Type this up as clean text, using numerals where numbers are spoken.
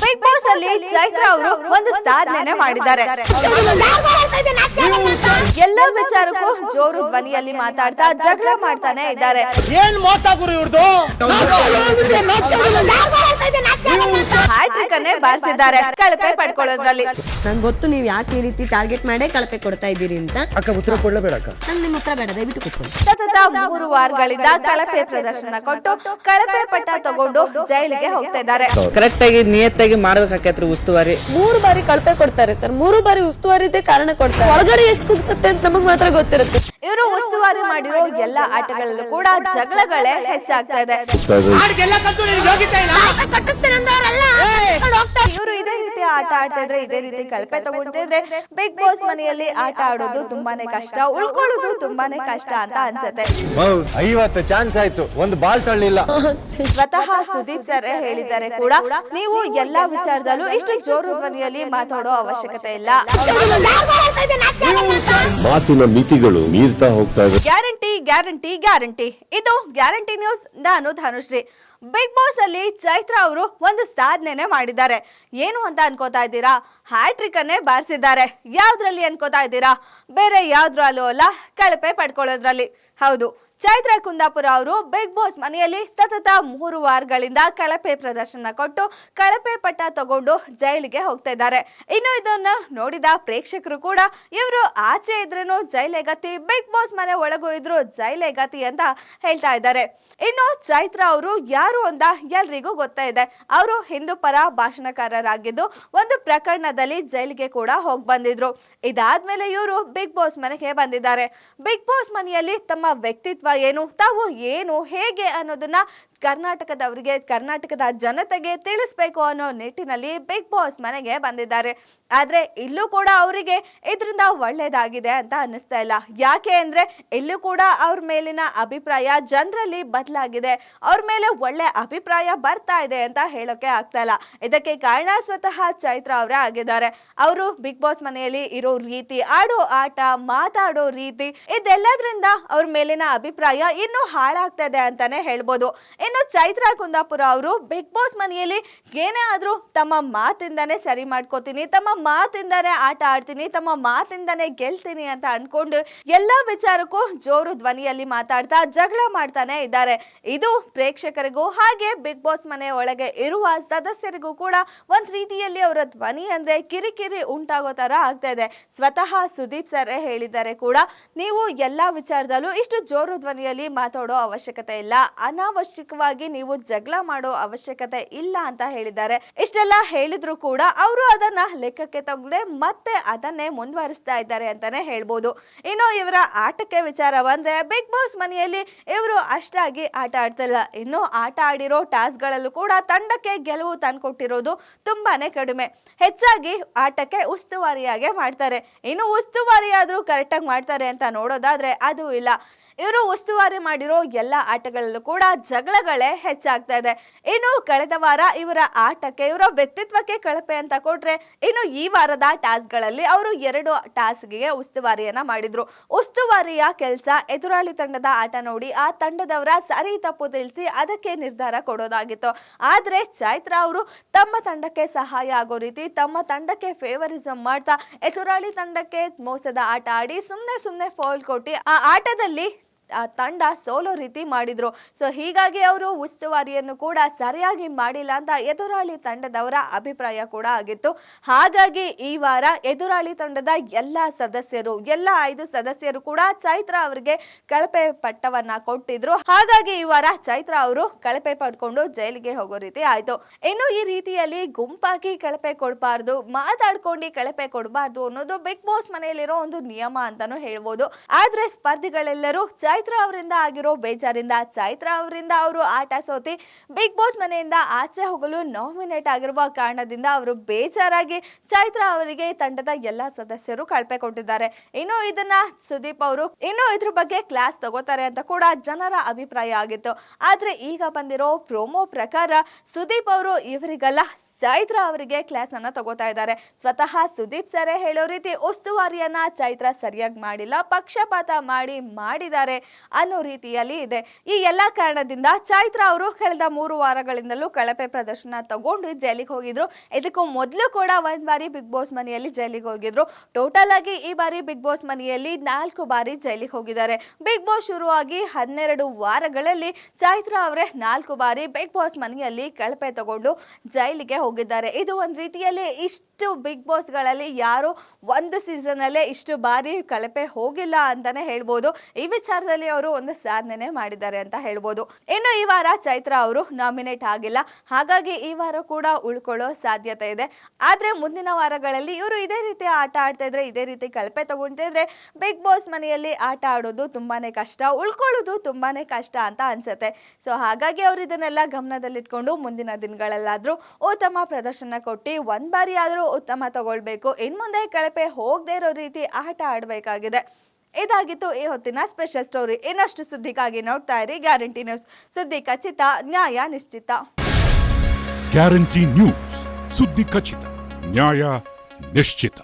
Big boss ಅಲ್ಲಿ ಚೈತ್ರ ಅವರು ಒಂದು ಸಾಧನೆ ಮಾಡಿದ್ದಾರೆ. ಎಲ್ಲ ವಿಚಾರಕ್ಕೂ ಜೋರು ಧ್ವನಿಯಲ್ಲಿ ಮಾತಾಡ್ತಾ ಜಗಳ ಮಾಡ್ತಾನೆ ಇದ್ದಾರೆ. ಏನ್ ಮೋಸ ಗುರು ಇವ್ರದು. ಹ್ಯಾಟ್ರಿಕ್ ಅನ್ನೇ ಬಾರಿಸಿದ್ದಾರೆ ಕಳಪೆ ಪಡ್ಕೊಳ್ಳೋದ್ರಲ್ಲಿ. ನಂಗೆ ಗೊತ್ತು ನೀವು ಯಾಕೆ ಈ ರೀತಿ ಟಾರ್ಗೆಟ್ ಮಾಡೇ ಕಳಪೆ ಕೊಡ್ತಾ ಇದ್ದೀರಿ ಅಂತ. ಅಕ್ಕ ಉತ್ತರ ಕೊಡ್ಲೇಬೇಡ ಅಕ್ಕ. ನಂಗೆ ನಿಮ್ಮ ಉತ್ತರ ಬೇಡ, ದಯವಿಟ್ಟು ಕೂತ್ಕೊಳ್ಳಿ. ಸತತ 3 ವಾರಗಳಿಂದ ಕಳಪೆ ಪ್ರದರ್ಶನ ಕೊಟ್ಟು ಕಳಪೆ ಪಟ್ಟ ತಗೊಂಡು ಜೈಲಿಗೆ ಹೋಗ್ತಾ ಇದ್ದಾರೆ. ಕರೆಕ್ಟ್ ಆಗಿ ನಿಯತ್ತಾಗಿ ಮಾಡ್ಬೇಕಾಕೈತ್ರಿ ಉಸ್ತುವಾರಿ. 3 ಬಾರಿ ಕಳಪೆ ಕೊಡ್ತಾರೆ ಸರ್. 3 ಬಾರಿ ಉಸ್ತುವಾರಿದೇ ಕಾರಣ ಕೊಡ್ತಾರೆ. ಒಳಗಡೆ ಎಷ್ಟು ಕುಗ್ಸುತ್ತೆ ಅಂತ ನಮಗ್ ಮಾತ್ರ ಗೊತ್ತಿರುತ್ತೆ. ಇವರು ಉಸ್ತುವಾರಿ ಮಾಡಿರೋ ಎಲ್ಲಾ ಆಟಗಳಲ್ಲೂ ಕೂಡ ಜಗಳಗಳೇ ಹೆಚ್ಚಾಗ್ತಾ ಇದೆ. ಇವರು ಇದೇ ರೀತಿ ಆಟ ಆಡ್ತಾ ಇದ್ರೆ, ಇದೇ ರೀತಿ ಕಳಪೆ ತಗೊಳ್ತಾ ಇದ್ರೆ ಬಿಗ್ ಬಾಸ್ ಮನೆಯಲ್ಲಿ ಆಟ ಆಡೋದು ತುಂಬಾನೇ ಕಷ್ಟ, ಉಳ್ಕೊಳ್ಳೋದು ತುಂಬಾನೇ ಕಷ್ಟ ಅಂತ ಅನ್ಸುತ್ತೆ. 50 ಚಾನ್ಸ್ ಆಯ್ತು, ಒಂದು ಬಾಲ್ ತಳ್ಳಿಲ್ಲ. ಸ್ವತಃ ಸುದೀಪ್ ಸರ್ ಹೇಳಿದ್ದಾರೆ ಕೂಡ, ನೀವು ಎಲ್ಲಾ ವಿಚಾರದಲ್ಲೂ ಇಷ್ಟು ಜೋರು ಧ್ವನಿಯಲ್ಲಿ ಮಾತಾಡೋ ಅವಶ್ಯಕತೆ ಇಲ್ಲ. ಮಾತಿನ ಮಿತಿಗಳು ಮೀರ್ತಾ ಹೋಗ್ತಾ ಇದೆ. Guarantee guarantee guarantee. ಇದು ಗ್ಯಾರಂಟಿ ನ್ಯೂಸ್. ನಾನು ಧನುಶ್ರೀ. ಬಿಗ್ ಬಾಸ್ ಅಲ್ಲಿ ಚೈತ್ರ ಅವರು ಒಂದು ಸಾಧನೆ ಮಾಡಿದ್ದಾರೆ. ಏನು ಅಂತ ಅನ್ಕೋತಾ ಇದ್ದೀರಾ? ಹ್ಯಾಟ್ರಿಕ್ ಅನ್ನೇ ಬಾರಿಸಿದ್ದಾರೆ. ಯಾವ್ದ್ರಲ್ಲಿ ಅನ್ಕೋತಾ ಇದ್ದೀರಾ? ಬೇರೆ ಯಾವ್ದ್ರಲ್ಲೂ ಅಲ್ಲ, ಕಳಪೆ ಪಡ್ಕೊಳ್ಳೋದ್ರಲ್ಲಿ. ಹೌದು, ಚೈತ್ರ ಕುಂದಾಪುರ ಅವರು ಬಿಗ್ ಬಾಸ್ ಮನೆಯಲ್ಲಿ ಸತತ 3 ವಾರಗಳಿಂದ ಕಳಪೆ ಪ್ರದರ್ಶನ ಕೊಟ್ಟು ಕಳಪೆ ಪಟ್ಟ ತಗೊಂಡು ಜೈಲಿಗೆ ಹೋಗ್ತಾ ಇದ್ದಾರೆ. ಇನ್ನು ಇದನ್ನ ನೋಡಿದ ಪ್ರೇಕ್ಷಕರು ಕೂಡ ಇವರು ಆಚೆ ಇದ್ರೇನು ಜೈಲೇ ಗತಿ, ಬಿಗ್ ಬಾಸ್ ಮನೆ ಒಳಗೂ ಇದ್ರು ಜೈಲೇ ಗತಿ ಅಂತ ಹೇಳ್ತಾ ಇದ್ದಾರೆ. ಇನ್ನು ಚೈತ್ರ ಅವರು ಯಾರು ಅಂತ ಎಲ್ರಿಗೂ ಗೊತ್ತಾ ಇದೆ. ಅವರು ಹಿಂದೂ ಪರ ಭಾಷಣಕಾರರಾಗಿದ್ದು ಒಂದು ಪ್ರಕರಣದಲ್ಲಿ ಜೈಲಿಗೆ ಕೂಡ ಹೋಗಿ ಬಂದಿದ್ರು. ಇದಾದ್ಮೇಲೆ ಇವರು ಬಿಗ್ ಬಾಸ್ ಮನೆಗೆ ಬಂದಿದ್ದಾರೆ. ಬಿಗ್ ಬಾಸ್ ಮನೆಯಲ್ಲಿ ತಮ್ಮ ವ್ಯಕ್ತಿತ್ವ ಏನು, ತಾವು ಏನು, ಹೇಗೆ ಅನ್ನೋದನ್ನ ಕರ್ನಾಟಕದವರಿಗೆ, ಕರ್ನಾಟಕದ ಜನತೆಗೆ ತಿಳಿಸ್ಬೇಕು ಅನ್ನೋ ನಿಟ್ಟಿನಲ್ಲಿ ಬಿಗ್ ಬಾಸ್ ಮನೆಗೆ ಬಂದಿದ್ದಾರೆ. ಆದ್ರೆ ಇಲ್ಲೂ ಕೂಡ ಅವರಿಗೆ ಇದರಿಂದ ಒಳ್ಳೇದಾಗಿದೆ ಅಂತ ಅನ್ನಿಸ್ತಾ ಇಲ್ಲ. ಯಾಕೆ ಅಂದ್ರೆ ಇಲ್ಲೂ ಕೂಡ ಅವ್ರ ಮೇಲಿನ ಅಭಿಪ್ರಾಯ ಜನರಲ್ಲಿ ಬದಲಾಗಿದೆ, ಅವ್ರ ಮೇಲೆ ಒಳ್ಳೆ ಅಭಿಪ್ರಾಯ ಬರ್ತಾ ಇದೆ ಅಂತ ಹೇಳೋಕೆ ಆಗ್ತಾ ಇಲ್ಲ. ಇದಕ್ಕೆ ಕಾರಣ ಸ್ವತಃ ಚೈತ್ರ ಅವರೇ ಆಗಿದ್ದಾರೆ. ಅವರು ಬಿಗ್ ಬಾಸ್ ಮನೆಯಲ್ಲಿ ಇರೋ ರೀತಿ, ಆಡೋ ಆಟ, ಮಾತಾಡೋ ರೀತಿ, ಇದೆಲ್ಲದ್ರಿಂದ ಅವ್ರ ಮೇಲಿನ ಅಭಿಪ್ರಾಯ ಇನ್ನೂ ಹಾಳಾಗ್ತಾ ಇದೆ ಅಂತಾನೆ ಹೇಳ್ಬೋದು. ಇನ್ನು ಚೈತ್ರ ಕುಂದಾಪುರ ಅವರು ಬಿಗ್ ಬಾಸ್ ಮನೆಯಲ್ಲಿ ಏನೇ ಆದ್ರೂ ತಮ್ಮ ಮಾತಿಂದಾನೇ ಸರಿ ಮಾಡ್ಕೋತೀನಿ, ತಮ್ಮ ಮಾತಿಂದಾನೇ ಆಟ ಆಡ್ತೀನಿ, ತಮ್ಮ ಮಾತಿಂದಾನೇ ಗೆಲ್ತೀನಿ ಅಂತ ಅನ್ಕೊಂಡು ಎಲ್ಲಾ ವಿಚಾರಕ್ಕೂ ಜೋರು ಧ್ವನಿಯಲ್ಲಿ ಮಾತಾಡ್ತಾ ಜಗಳ ಮಾಡ್ತಾನೆ ಇದ್ದಾರೆ. ಇದು ಪ್ರೇಕ್ಷಕರಿಗೂ ಹಾಗೆ ಬಿಗ್ ಬಾಸ್ ಮನೆ ಒಳಗೆ ಇರುವ ಸದಸ್ಯರಿಗೂ ಕೂಡ ಒಂದ್ ರೀತಿಯಲ್ಲಿ ಅವರ ಧ್ವನಿ ಅಂದ್ರೆ ಕಿರಿಕಿರಿ ಉಂಟಾಗೋ ತರ ಆಗ್ತಾ ಇದೆ. ಸ್ವತಃ ಸುದೀಪ್ ಸರ್ ಹೇಳಿದ್ದಾರೆ ಕೂಡ, ನೀವು ಎಲ್ಲಾ ವಿಚಾರದಲ್ಲೂ ಇಷ್ಟು ಜೋರು ಧ್ವನಿಯಲ್ಲಿ ಮಾತಾಡೋ ಅವಶ್ಯಕತೆ ಇಲ್ಲ, ಅನಾವಶ್ಯಕವಾಗಿ ನೀವು ಜಗಳ ಮಾಡೋ ಅವಶ್ಯಕತೆ ಇಲ್ಲ ಅಂತ ಹೇಳಿದ್ದಾರೆ. ಇಷ್ಟೆಲ್ಲ ಹೇಳಿದ್ರು ಕೂಡ ಅವರು ಅದನ್ನ ಲೆಕ್ಕಕ್ಕೆ ತಗದೆ ಮತ್ತೆ ಅದನ್ನೇ ಮುಂದುವರಿಸ್ತಾ ಇದ್ದಾರೆ ಅಂತಾನೆ ಹೇಳ್ಬೋದು. ಇನ್ನು ಇವರ ಆಟಕ್ಕೆ ವಿಚಾರ ಬಂದ್ರೆ, ಬಿಗ್ ಬಾಸ್ ಮನೆಯಲ್ಲಿ ಇವರು ಅಷ್ಟಾಗಿ ಆಟ ಆಡ್ತಿಲ್ಲ. ಇನ್ನು ಆಟ ಆಡಿರೋ ಟಾಸ್ಕ್ ಗಳಲ್ಲೂ ಕೂಡ ತಂಡಕ್ಕೆ ಗೆಲುವು ತಂದ್ಕೊಟ್ಟಿರೋದು ತುಂಬಾನೇ ಕಡಿಮೆ. ಹೆಚ್ಚಾಗಿ ಆಟಕ್ಕೆ ಉಸ್ತುವಾರಿಯಾಗೆ ಮಾಡ್ತಾರೆ. ಇನ್ನು ಉಸ್ತುವಾರಿ ಆದ್ರೂ ಕರೆಕ್ಟ್ ಆಗಿ ಮಾಡ್ತಾರೆ ಅಂತ ನೋಡೋದಾದ್ರೆ ಅದು ಇಲ್ಲ. ಇವರು ಉಸ್ತುವಾರಿ ಮಾಡಿರೋ ಎಲ್ಲ ಆಟಗಳಲ್ಲೂ ಕೂಡ ಜಗಳಗಳೇ ಹೆಚ್ಚಾಗ್ತಾ ಇದೆ. ಇನ್ನು ಕಳೆದ ವಾರ ಇವರ ಆಟಕ್ಕೆ, ಇವರ ವ್ಯಕ್ತಿತ್ವಕ್ಕೆ ಕಳಪೆ ಅಂತ ಕೊಟ್ರೆ, ಇನ್ನು ಈ ವಾರದ ಟಾಸ್ಕ್ ಗಳಲ್ಲಿ ಅವರು 2 ಟಾಸ್ಕ್ಗೆ ಉಸ್ತುವಾರಿಯನ್ನ ಮಾಡಿದ್ರು. ಉಸ್ತುವಾರಿಯ ಕೆಲಸ ಎದುರಾಳಿ ತಂಡದ ಆಟ ನೋಡಿ ಆ ತಂಡದವರ ಸರಿ ತಪ್ಪು ತಿಳಿಸಿ ಅದಕ್ಕೆ ನಿರ್ಧಾರ ಕೊಡೋದಾಗಿತ್ತು. ಆದ್ರೆ ಚೈತ್ರ ಅವರು ತಮ್ಮ ತಂಡಕ್ಕೆ ಸಹಾಯ ಆಗೋ ರೀತಿ, ತಮ್ಮ ತಂಡಕ್ಕೆ ಫೇವರಿಸಂ ಮಾಡ್ತಾ ಎದುರಾಳಿ ತಂಡಕ್ಕೆ ಮೋಸದ ಆಟ ಆಡಿ ಸುಮ್ನೆ ಫೌಲ್ ಕೊಟ್ಟು ಆ ಆಟದಲ್ಲಿ ತಂಡ ಸೋಲೋ ರೀತಿ ಮಾಡಿದ್ರು. ಸೊ ಹೀಗಾಗಿ ಅವರು ಉಸ್ತುವಾರಿಯನ್ನು ಕೂಡ ಸರಿಯಾಗಿ ಮಾಡಿಲ್ಲ ಅಂತ ಎದುರಾಳಿ ತಂಡದವರ ಅಭಿಪ್ರಾಯ ಕೂಡ ಆಗಿತ್ತು. ಹಾಗಾಗಿ ಈ ವಾರ ಎದುರಾಳಿ ತಂಡದ ಎಲ್ಲ 5 ಸದಸ್ಯರು ಕೂಡ ಚೈತ್ರ ಅವರಿಗೆ ಕಳಪೆ ಪಟ್ಟವನ್ನ ಕೊಟ್ಟಿದ್ರು. ಹಾಗಾಗಿ ಈ ವಾರ ಚೈತ್ರ ಅವರು ಕಳಪೆ ಪಡ್ಕೊಂಡು ಜೈಲಿಗೆ ಹೋಗೋ ರೀತಿ ಆಯ್ತು. ಇನ್ನು ಈ ರೀತಿಯಲ್ಲಿ ಗುಂಪಾಗಿ ಕಳಪೆ ಕೊಡಬಾರ್ದು, ಮಾತಾಡ್ಕೊಂಡು ಕಳಪೆ ಕೊಡಬಾರ್ದು ಅನ್ನೋದು ಬಿಗ್ ಬಾಸ್ ಮನೆಯಲ್ಲಿರೋ ಒಂದು ನಿಯಮ ಅಂತಾನು ಹೇಳ್ಬೋದು. ಆದ್ರೆ ಸ್ಪರ್ಧಿಗಳೆಲ್ಲರೂ ಚೈತ್ರ ಅವರಿಂದ ಆಗಿರೋ ಬೇಜಾರಿಂದ, ಚೈತ್ರ ಅವರಿಂದ ಅವರು ಆಟ ಸೋತಿ ಬಿಗ್ ಬಾಸ್ ಮನೆಯಿಂದ ಆಚೆ ಹೋಗಲು ನಾಮಿನೇಟ್ ಆಗಿರುವ ಕಾರಣದಿಂದ ಅವರು ಬೇಜಾರಾಗಿ ಚೈತ್ರ ಅವರಿಗೆ ತಂಡದ ಎಲ್ಲ ಸದಸ್ಯರು ಕಳಪೆ ಕೊಟ್ಟಿದ್ದಾರೆ. ಇನ್ನು ಇದನ್ನ ಸುದೀಪ್ ಅವರು ಇದ್ರ ಬಗ್ಗೆ ಕ್ಲಾಸ್ ತಗೋತಾರೆ ಅಂತ ಕೂಡ ಜನರ ಅಭಿಪ್ರಾಯ ಆಗಿತ್ತು. ಆದ್ರೆ ಈಗ ಬಂದಿರೋ ಪ್ರೋಮೋ ಪ್ರಕಾರ ಸುದೀಪ್ ಅವರು ಇವರಿಗೆಲ್ಲ ಚೈತ್ರ ಅವರಿಗೆ ಕ್ಲಾಸ್ ಅನ್ನ ತಗೋತಾ ಇದ್ದಾರೆ. ಸ್ವತಃ ಸುದೀಪ್ ಸರೇ ಹೇಳೋ ರೀತಿ ಉಸ್ತುವಾರಿಯನ್ನ ಚೈತ್ರ ಸರಿಯಾಗಿ ಮಾಡಿಲ್ಲ, ಪಕ್ಷಪಾತ ಮಾಡಿದ್ದಾರೆ. ಅನ್ನೋ ರೀತಿಯಲ್ಲಿ ಇದೆ. ಈ ಎಲ್ಲ ಕಾರಣದಿಂದ ಚೈತ್ರ ಅವರು ಕಳೆದ 3 ವಾರಗಳಿಂದಲೂ ಕಳಪೆ ಪ್ರದರ್ಶನ ತಗೊಂಡು ಜೈಲಿಗೆ ಹೋಗಿದ್ರು. ಇದಕ್ಕೂ ಮೊದಲು ಕೂಡ ಒಂದ್ ಬಾರಿ ಬಿಗ್ ಬಾಸ್ ಮನೆಯಲ್ಲಿ ಜೈಲಿಗೆ ಹೋಗಿದ್ರು. ಟೋಟಲ್ ಆಗಿ ಈ ಬಾರಿ ಬಿಗ್ ಬಾಸ್ ಮನೆಯಲ್ಲಿ 4 ಬಾರಿ ಜೈಲಿಗೆ ಹೋಗಿದ್ದಾರೆ. ಬಿಗ್ ಬಾಸ್ ಶುರುವಾಗಿ 12 ವಾರಗಳಲ್ಲಿ ಚೈತ್ರ ಅವರೇ 4 ಬಾರಿ ಬಿಗ್ ಬಾಸ್ ಮನೆಯಲ್ಲಿ ಕಳಪೆ ತಗೊಂಡು ಜೈಲಿಗೆ ಹೋಗಿದ್ದಾರೆ. ಇದು ಒಂದ್ ರೀತಿಯಲ್ಲಿ ಇಷ್ಟು ಬಿಗ್ ಬಾಸ್ ಗಳಲ್ಲಿ ಯಾರು ಒಂದು ಸೀಸನ್ ಅಲ್ಲೇ ಇಷ್ಟು ಬಾರಿ ಕಳಪೆ ಹೋಗಿಲ್ಲ ಅಂತಾನೆ ಹೇಳ್ಬೋದು. ಈ ವಿಚಾರದಲ್ಲಿ ಅವರು ಒಂದು ಸಾಧನೆ ಮಾಡಿದ್ದಾರೆ ಅಂತ ಹೇಳ್ಬೋದು. ಇನ್ನು ಈ ವಾರ ಚೈತ್ರ ಅವರು ನಾಮಿನೇಟ್ ಆಗಿಲ್ಲ, ಹಾಗಾಗಿ ಈ ವಾರ ಕೂಡ ಉಳ್ಕೊಳ್ಳೋ ಸಾಧ್ಯತೆ ಇದೆ. ಆದ್ರೆ ಮುಂದಿನ ವಾರಗಳಲ್ಲಿ ಇವರು ಇದೇ ರೀತಿ ಆಟ ಆಡ್ತಾ ಇದ್ರೆ, ಇದೇ ರೀತಿ ಕಳಪೆ ತಗೊಂತಾ ಇದ್ರೆ ಬಿಗ್ ಬಾಸ್ ಮನೆಯಲ್ಲಿ ಆಟ ಆಡೋದು ತುಂಬಾನೇ ಕಷ್ಟ, ಉಳ್ಕೊಳ್ಳೋದು ತುಂಬಾನೇ ಕಷ್ಟ ಅಂತ ಅನ್ಸುತ್ತೆ. ಸೊ ಹಾಗಾಗಿ ಅವರು ಇದನ್ನೆಲ್ಲ ಗಮನದಲ್ಲಿಟ್ಕೊಂಡು ಮುಂದಿನ ದಿನಗಳಲ್ಲಾದ್ರೂ ಉತ್ತಮ ಪ್ರದರ್ಶನ ಕೊಟ್ಟು ಒಂದ್ ಬಾರಿ ಆದ್ರೂ ಉತ್ತಮ ತಗೊಳ್ಬೇಕು. ಇನ್ಮುಂದೆ ಕಳಪೆ ಹೋಗದೆ ಇರೋ ರೀತಿ ಆಟ ಆಡಬೇಕಾಗಿದೆ. ಇದಾಗಿತ್ತು ಈ ಹೊತ್ತಿನ ಸ್ಪೆಷಲ್ ಸ್ಟೋರಿ. ಇನ್ನಷ್ಟು ಸುದ್ದಿಗಾಗಿ ನೋಡ್ತಾ ಇರಿ ಗ್ಯಾರಂಟಿ ನ್ಯೂಸ್. ಸುದ್ದಿ ಖಚಿತ, ನ್ಯಾಯ ನಿಶ್ಚಿತ. ಗ್ಯಾರಂಟಿ ನ್ಯೂಸ್, ಸುದ್ದಿ ಖಚಿತ, ನ್ಯಾಯ ನಿಶ್ಚಿತ.